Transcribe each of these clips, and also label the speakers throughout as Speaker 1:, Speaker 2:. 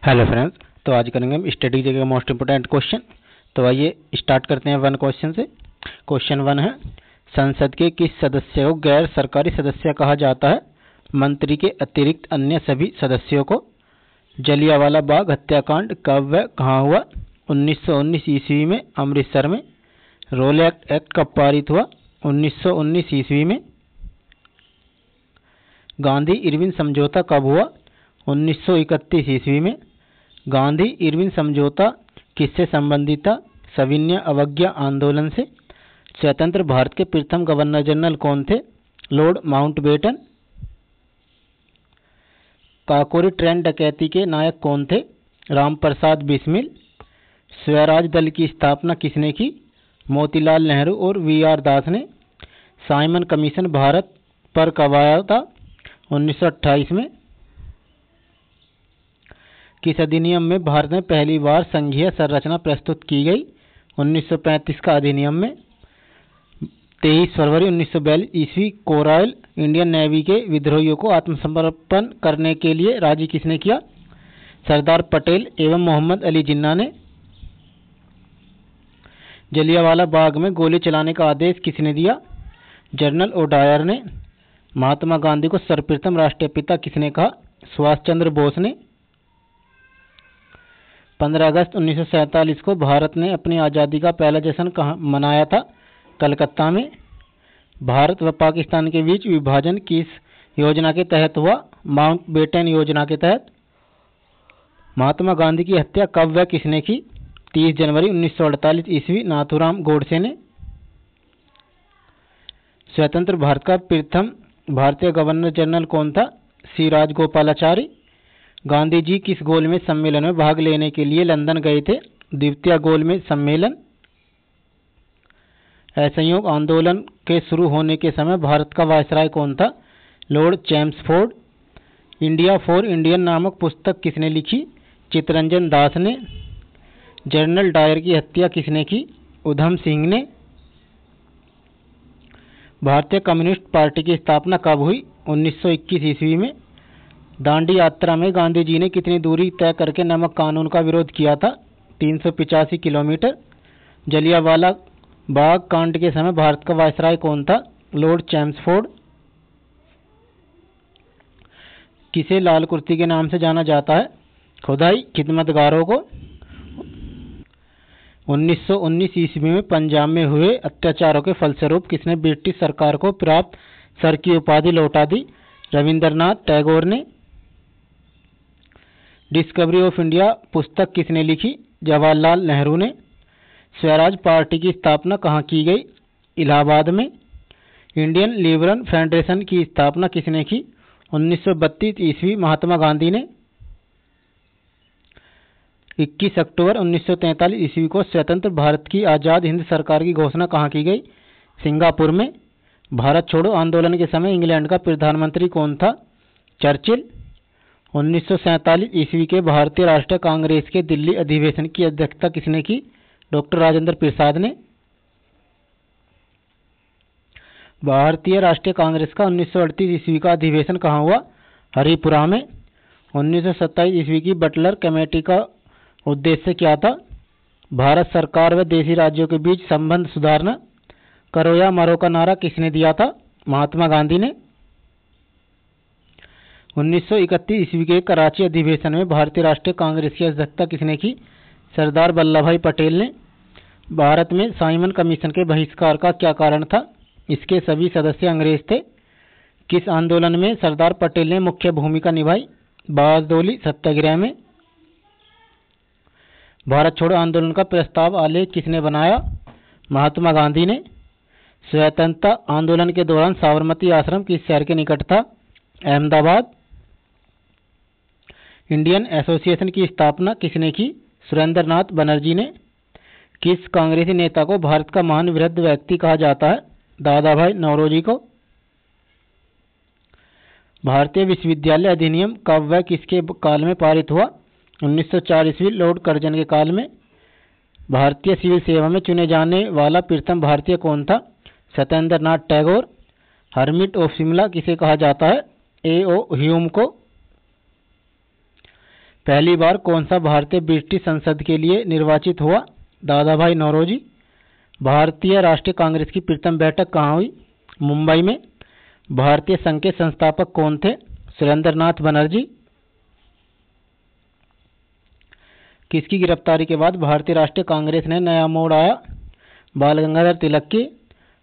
Speaker 1: Hello friends, तो आज करेंगे हम स्टडी के मोस्ट इंपोर्टेंट क्वेश्चन। तो आइए स्टार्ट करते हैं वन क्वेश्चन से। क्वेश्चन वन है, संसद के किस सदस्य को गैर सरकारी सदस्य कहा जाता है? मंत्री के अतिरिक्त अन्य सभी सदस्यों को। जलियांवाला बाग हत्याकांड कब व कहाँ हुआ? 1919 ईस्वी में अमृतसर में। रोल एक्ट कब पारित हुआ? 1919 ईस्वी में। गांधी इरविन समझौता कब हुआ? 1931 ईस्वी में। गांधी इरविन समझौता किससे संबंधित था? सविनय अवज्ञा आंदोलन से। स्वतंत्र भारत के प्रथम गवर्नर जनरल कौन थे? Lord Mountbatten. काकोरी ट्रेन डकैती के नायक कौन थे? रामप्रसाद बिस्मिल। स्वराज दल की स्थापना किसने की? मोतीलाल नेहरू और वी.आर. दास ने। साइमन कमीशन भारत पर कब आया था? 1928 में। किस अधिनियम में भारत में पहली बार संघीय संरचना प्रस्तुत की गई? 1935 का अधिनियम में। 23 फरवरी 1942 ईस्वी को रॉयल इंडियन नेवी के विद्रोहियों को आत्मसमर्पण करने के लिए राजी किसने किया? सरदार पटेल एवं मोहम्मद अली जिन्ना ने। जलियांवाला बाग में गोली चलाने का आदेश किसने दिया? जनरल ओडायर ने। महात्मा गांधी को सर्वप्रथम राष्ट्रपिता किसने कहा? सुभाष चंद्र बोस ने। 15 अगस्त 1947 को भारत ने अपनी आज़ादी का पहला जश्न कहाँ मनाया था? कलकत्ता में। भारत व पाकिस्तान के बीच विभाजन किस योजना के तहत हुआ? माउंटबेटन योजना के तहत। महात्मा गांधी की हत्या कब व किसने की? 30 जनवरी 1948 ईस्वी नाथूराम गोडसे ने। स्वतंत्र भारत का प्रथम भारतीय गवर्नर जनरल कौन था? सी राजगोपालाचारी। गांधी जी किस गोलमेज सम्मेलन में भाग लेने के लिए लंदन गए थे? द्वितीय गोलमेज सम्मेलन। असहयोग आंदोलन के शुरू होने के समय भारत का वायसराय कौन था? Lord Chelmsford. India for Indian नामक पुस्तक किसने लिखी? चित्तरंजन दास ने। जनरल डायर की हत्या किसने की? उधम सिंह ने। भारतीय कम्युनिस्ट पार्टी की स्थापना कब हुई? 1921 ईस्वी में। दांडी यात्रा में गांधी जी ने कितनी दूरी तय करके नमक कानून का विरोध किया था? 385 किलोमीटर। जलियांवाला बाग कांड के समय भारत का वायसराय कौन था? Lord Chelmsford. किसे लाल कुर्ती के नाम से जाना जाता है? खुदाई खिदमतगारों को। 1919 ईस्वी में पंजाब में हुए अत्याचारों के फलस्वरूप किसने ब्रिटिश सरकार को प्राप्त सर की उपाधि लौटा दी? रविंद्रनाथ टैगोर ने। डिस्कवरी ऑफ इंडिया पुस्तक किसने लिखी? जवाहरलाल नेहरू ने। स्वराज पार्टी की स्थापना कहाँ की गई? इलाहाबाद में। इंडियन लिबरल फेडरेशन की स्थापना किसने की? 1932 ईस्वी महात्मा गांधी ने। 21 अक्टूबर 1943 ईस्वी को स्वतंत्र भारत की आज़ाद हिंद सरकार की घोषणा कहाँ की गई? सिंगापुर में। भारत छोड़ो आंदोलन के समय इंग्लैंड का प्रधानमंत्री कौन था? चर्चिल। 1947 ईस्वी के भारतीय राष्ट्रीय कांग्रेस के दिल्ली अधिवेशन की अध्यक्षता किसने की? डॉक्टर राजेंद्र प्रसाद ने। भारतीय राष्ट्रीय कांग्रेस का 1938 ईस्वी का अधिवेशन कहाँ हुआ? हरिपुरा में। 1927 ईस्वी की बटलर कमेटी का उद्देश्य क्या था? भारत सरकार व देशी राज्यों के बीच संबंध सुधारना। करो या मरो का नारा किसने दिया था? महात्मा गांधी ने। 1931 ईस्वी के कराची अधिवेशन में भारतीय राष्ट्रीय कांग्रेस की अध्यक्षता किसने की? सरदार वल्लभ भाई पटेल ने। भारत में साइमन कमीशन के बहिष्कार का क्या कारण था? इसके सभी सदस्य अंग्रेज थे। किस आंदोलन में सरदार पटेल ने मुख्य भूमिका निभाई? बारदोली सत्याग्रह में। भारत छोड़ो आंदोलन का प्रस्ताव आलेख किसने बनाया? महात्मा गांधी ने। स्वतंत्रता आंदोलन के दौरान साबरमती आश्रम किस शहर के निकट था? अहमदाबाद। इंडियन एसोसिएशन की स्थापना किसने की? सुरेंद्र नाथ बनर्जी ने। किस कांग्रेसी नेता को भारत का महान वृद्ध व्यक्ति कहा जाता है? दादा भाई नौरोजी को। भारतीय विश्वविद्यालय अधिनियम कब व किसके काल में पारित हुआ? 1904 ईस्वी लॉर्ड कर्जन के काल में। भारतीय सिविल सेवा में चुने जाने वाला प्रथम भारतीय कौन था? सत्येंद्र नाथ टैगोर। हर्मिट ऑफ शिमला किसे कहा जाता है? ए.ओ. ह्यूम को। पहली बार कौन सा भारतीय ब्रिटिश संसद के लिए निर्वाचित हुआ? दादा भाई नौरोजी। भारतीय राष्ट्रीय कांग्रेस की प्रथम बैठक कहाँ हुई? मुंबई में। भारतीय संघ के संस्थापक कौन थे? सुरेंद्रनाथ बनर्जी। किसकी गिरफ्तारी के बाद भारतीय राष्ट्रीय कांग्रेस ने नया मोड़ आया? बाल गंगाधर तिलक की।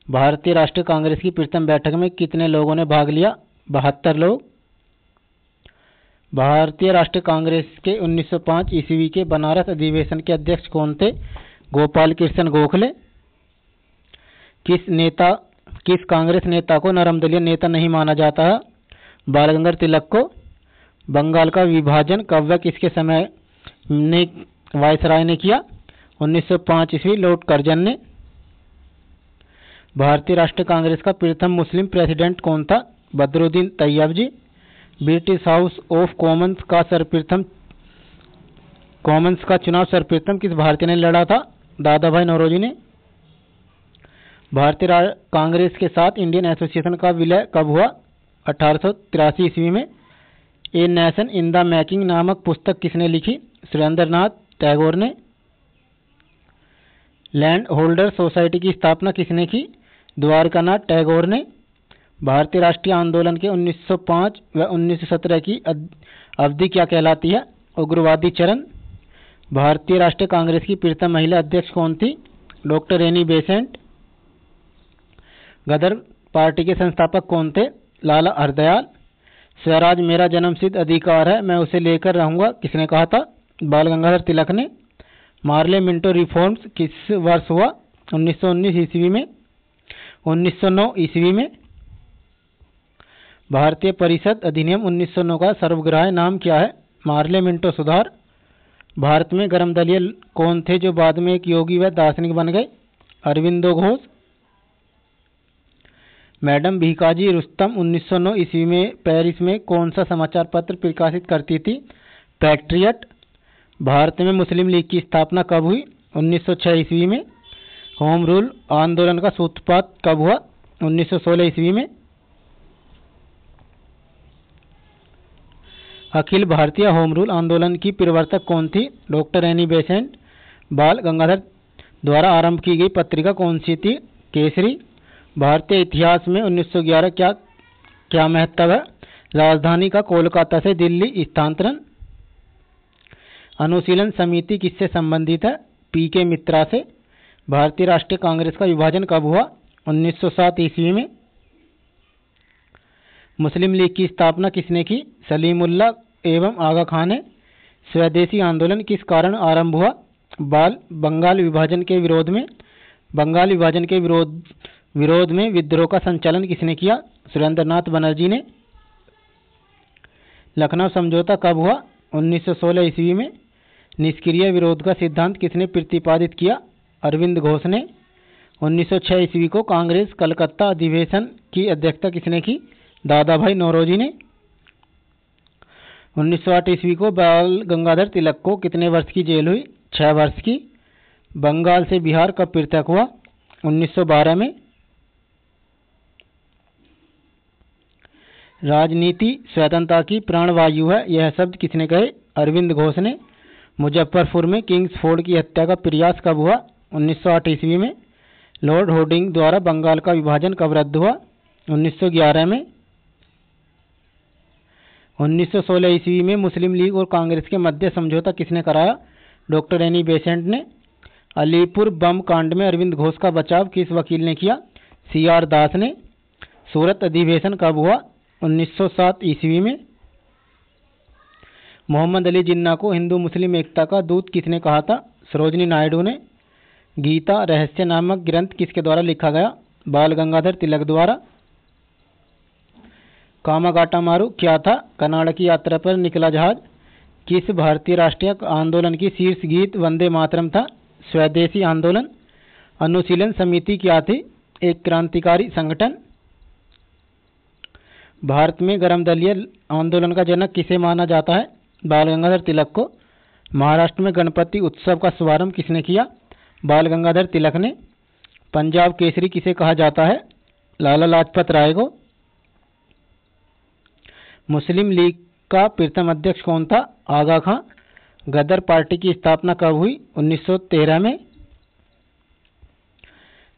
Speaker 1: भारतीय राष्ट्रीय कांग्रेस की प्रथम बैठक में कितने लोगों ने भाग लिया? 72 लोग। भारतीय राष्ट्रीय कांग्रेस के 1905 ईस्वी के बनारस अधिवेशन के अध्यक्ष कौन थे? गोपाल कृष्ण गोखले। किस कांग्रेस नेता को नरमदलीय नेता नहीं माना जाता है? बाल गंगाधर तिलक को। बंगाल का विभाजन कब व किसके समय ने वायसराय ने किया? 1905 ईस्वी लॉर्ड कर्जन ने। भारतीय राष्ट्रीय कांग्रेस का प्रथम मुस्लिम प्रेसिडेंट कौन था? बदरुद्दीन तैयब जी। ब्रिटिश हाउस ऑफ कॉमन्स का चुनाव सर्वप्रथम किस भारतीय ने लड़ा था? दादा भाई नौरोजी ने। भारतीय कांग्रेस के साथ इंडियन एसोसिएशन का विलय कब हुआ? 1883 ईस्वी में। A nation in the making नामक पुस्तक किसने लिखी? सुरेंद्रनाथ टैगोर ने। लैंड होल्डर सोसाइटी की स्थापना किसने की? द्वारकानाथ टैगोर ने। भारतीय राष्ट्रीय आंदोलन के 1905 व 1917 की अवधि क्या कहलाती है? उग्रवादी चरण। भारतीय राष्ट्रीय कांग्रेस की प्रथम महिला अध्यक्ष कौन थी? Doctor Annie Besant. Ghadar party के संस्थापक कौन थे? लाला हरदयाल। स्वराज मेरा जन्मसिद्ध अधिकार है, मैं उसे लेकर रहूंगा, किसने कहा था? बाल गंगाधर तिलक ने। मार्ले मिंटो रिफॉर्म्स किस वर्ष हुआ? 1919 ईस्वी में। 1909 ईस्वी में। भारतीय परिषद अधिनियम 1909 का सर्वग्राह्य नाम क्या है? मार्ले मिंटो सुधार। भारत में गर्म दलीय कौन थे जो बाद में एक योगी व दार्शनिक बन गए? अरविंदो घोष। मैडम भीकाजी रुस्तम 1909 ईस्वी में पेरिस में कौन सा समाचार पत्र प्रकाशित करती थी? पैट्रियट। भारत में मुस्लिम लीग की स्थापना कब हुई? 1906 ईस्वी में। होम रूल आंदोलन का सूत्रपात कब हुआ? 1916 ईस्वी में। अखिल भारतीय होम रूल आंदोलन की प्रवर्तक कौन थी? Doctor Annie Besant. बाल गंगाधर द्वारा आरंभ की गई पत्रिका कौन सी थी? केसरी। भारतीय इतिहास में 1911 क्या महत्व है? राजधानी का कोलकाता से दिल्ली स्थानांतरण। अनुशीलन समिति किससे संबंधित है? पी के मित्रा से। भारतीय राष्ट्रीय कांग्रेस का विभाजन कब हुआ? 1907 ईस्वी में। मुस्लिम लीग की स्थापना किसने की? सलीमुल्लाह एवं आगा खान ने। स्वदेशी आंदोलन किस कारण आरंभ हुआ? बंगाल विभाजन के विरोध में। बंगाल विभाजन के विरोध में विद्रोह का संचालन किसने किया? सुरेंद्रनाथ बनर्जी ने। लखनऊ समझौता कब हुआ? 1916 ईस्वी में। निष्क्रिय विरोध का सिद्धांत किसने प्रतिपादित किया? अरविंद घोष ने। 1906 ईस्वी को कांग्रेस कलकत्ता अधिवेशन की अध्यक्षता किसने की? दादा भाई नौरोजी ने। 1908 ईस्वी को बाल गंगाधर तिलक को कितने वर्ष की जेल हुई? 6 वर्ष की। बंगाल से बिहार कब पृथक हुआ? 1912 में। राजनीति स्वतंत्रता की प्राणवायु है, यह शब्द किसने कहे? अरविंद घोष ने। मुजफ्फरपुर में किंग्स फोर्ड की हत्या का प्रयास कब हुआ? 1908 ईस्वी में। लॉर्ड होर्डिंग द्वारा बंगाल का विभाजन कब रद्द हुआ? 1911 में। 1916 ईस्वी में मुस्लिम लीग और कांग्रेस के मध्य समझौता किसने कराया? डॉक्टर एनी बेसेंट ने। अलीपुर बम कांड में अरविंद घोष का बचाव किस वकील ने किया? CR दास ने। सूरत अधिवेशन कब हुआ? 1907 ईस्वी में। मोहम्मद अली जिन्ना को हिंदू मुस्लिम एकता का दूत किसने कहा था? सरोजनी नायडू ने। गीता रहस्य नामक ग्रंथ किसके द्वारा लिखा गया? बाल गंगाधर तिलक द्वारा। कामागाटा मारू क्या था? कनाडा की यात्रा पर निकला जहाज। किस भारतीय राष्ट्रीय आंदोलन की शीर्ष गीत वंदे मातरम था? स्वदेशी आंदोलन। अनुशीलन समिति क्या थी? एक क्रांतिकारी संगठन। भारत में गर्म दलीय आंदोलन का जनक किसे माना जाता है? बाल गंगाधर तिलक को। महाराष्ट्र में गणपति उत्सव का शुभारंभ किसने किया? बाल गंगाधर तिलक ने। पंजाब केसरी किसे कहा जाता है? लाला लाजपत राय को। मुस्लिम लीग का प्रथम अध्यक्ष कौन था? आगा खां। गदर पार्टी की स्थापना कब हुई? 1913 में।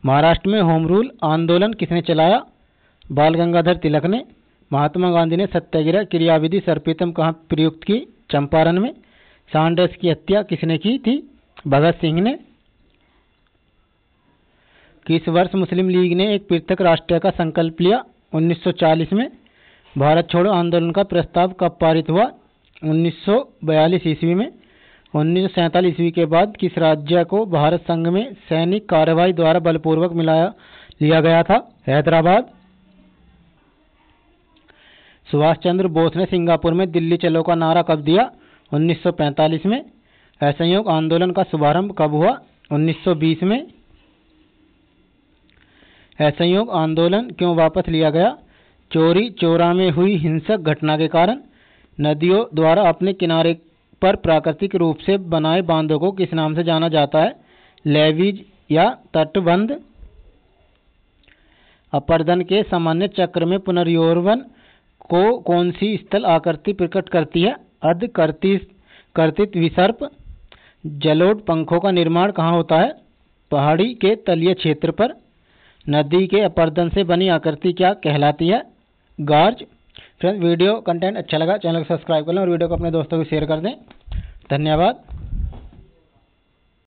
Speaker 1: महाराष्ट्र में होम रूल आंदोलन किसने चलाया? बाल गंगाधर तिलक ने। महात्मा गांधी ने सत्याग्रह क्रियाविधि सर्वप्रथम कहाँ प्रयुक्त की? चंपारण में। सैंडर्स की हत्या किसने की थी? भगत सिंह ने। किस वर्ष मुस्लिम लीग ने एक पृथक राष्ट्र का संकल्प लिया? 1940 में। भारत छोड़ो आंदोलन का प्रस्ताव कब पारित हुआ? 1942 ईस्वी में। 1947 ईस्वी के बाद किस राज्य को भारत संघ में सैनिक कार्रवाई द्वारा बलपूर्वक लिया गया था? हैदराबाद। सुभाष चंद्र बोस ने सिंगापुर में दिल्ली चलो का नारा कब दिया? 1945 में। असहयोग आंदोलन का शुभारंभ कब हुआ? 1920 में। असहयोग आंदोलन क्यों वापस लिया गया? चोरी चौरा में हुई हिंसक घटना के कारण। नदियों द्वारा अपने किनारे पर प्राकृतिक रूप से बनाए बांधों को किस नाम से जाना जाता है? लेवीज या तटबंध। अपर्दन के सामान्य चक्र में पुनर्यौवन को कौन सी स्थल आकृति प्रकट करती है? अर्ध कर्तित विसर्प। जलोढ़ पंखों का निर्माण कहाँ होता है? पहाड़ी के तलीय क्षेत्र पर। नदी के अपर्दन से बनी आकृति क्या कहलाती है? गार्ज। फ्रेंड्स, वीडियो कंटेंट अच्छा लगा चैनल को सब्सक्राइब कर लें और वीडियो को अपने दोस्तों को शेयर कर दें। धन्यवाद।